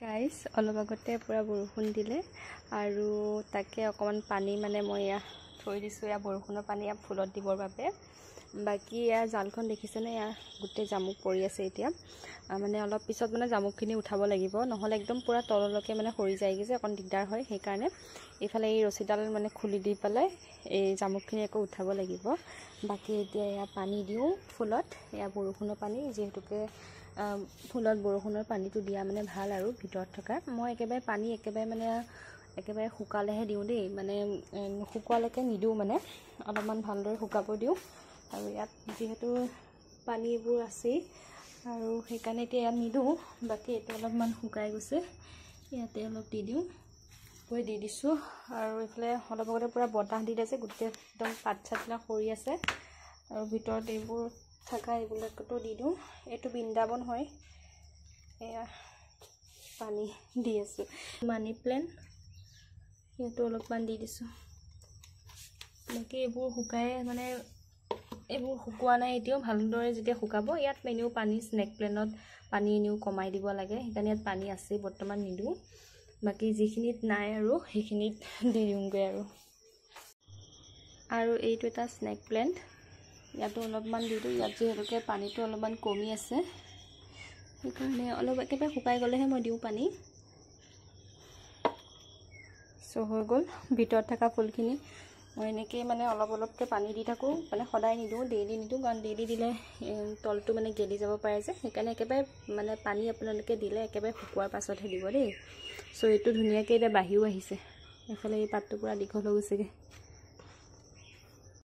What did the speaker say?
Guys অলপ আগতে পুৰা বৰষুণ দিলে আৰু তাকে অকণমান পানী মানে মই থৈ দিছোঁ বৰষুণৰ পানী ফুলত দিবৰ বাবে। বাকী জালখন দেখিছেনে, গোটেই জামুক পৰি আছে। এতিয়া মানে অলপ পিছত মানে জামুকখিনি উঠাব লাগিব, নহ'লে একদম পুৰা তললৈকে মানে সৰি যায়গৈ যে অকণ দিগদাৰ হয়। সেইকাৰণে এইফালে এই ৰছীডাল মানে খুলি দি পেলাই এই জামুকখিনি আকৌ উঠাব লাগিব। বাকী এতিয়া পানী দিওঁ ফুলত, বৰষুণৰ পানী, যিহেতুকে ফুলত বৰষুণৰ পানীটো দিয়া মানে ভাল আৰু ভিতৰত থকা। মই একেবাৰে পানী একেবাৰে শুকালেহে দিওঁ দেই, মানে শুকোৱালৈকে নিদিওঁ, মানে অলপমান ভালদৰে শুকাব দিওঁ। আৰু ইয়াত যিহেতু পানীবোৰ আছেই আৰু সেইকাৰণে এতিয়া ইয়াত নিদিওঁ। বাকী এতিয়া অলপমান শুকাই গৈছে, ইয়াতে অলপ দি দিছোঁ। আৰু এইফালে অলপ আগতে পূৰা বতাহ দি আছে, গোটেই একদম পাত চাতবিলাক সৰি আছে আৰু ভিতৰত এইবোৰ থকা এইবিলাকতো দি দিওঁ। এইটো বৃন্দাবন হয়, এয়া পানী দি আছোঁ। মানি প্লেণ্ট সেইটো অলপমান দি দিছোঁ। বাকী এইবোৰ শুকাই মানে এইবোৰ শুকোৱা নাই এতিয়াও, ভালদৰে যেতিয়া শুকাব ইয়াত এনেও পানী স্নেক প্লেণ্টত পানী এনেও কমাই দিব লাগে, সেইকাৰণে ইয়াত পানী আছেই, বৰ্তমান নিদিওঁ। বাকী যিখিনিত নাই আৰু সেইখিনিত দি দিওঁগৈ আৰু এইটো এটা স্নেক প্লেণ্ট, ইয়াতো অলপমান দি দিওঁ। ইয়াত যিহেতুকে পানীটো অলপমান কমি আছে সেইকাৰণে অলপ একেবাৰে শুকাই গ'লেহে মই দিওঁ পানী। হৈ গ'ল ভিতৰত থকা ফুলখিনি। মই এনেকৈ মানে অলপকৈ পানী দি থাকোঁ, মানে সদায় নিদিওঁ, ডেইলি নিদিওঁ, কাৰণ ডেইলি দিলে তলটো মানে গেলি যাব পাৰে যে, সেইকাৰণে একেবাৰে মানে পানী আপোনালোকে দিলে একেবাৰে শুকোৱাৰ পাছতহে দিব দেই। এইটো ধুনীয়াকৈ এতিয়া বাঢ়িও আহিছে, এইফালে এই পাতটো পূৰা দীঘল হৈ গৈছেগৈ।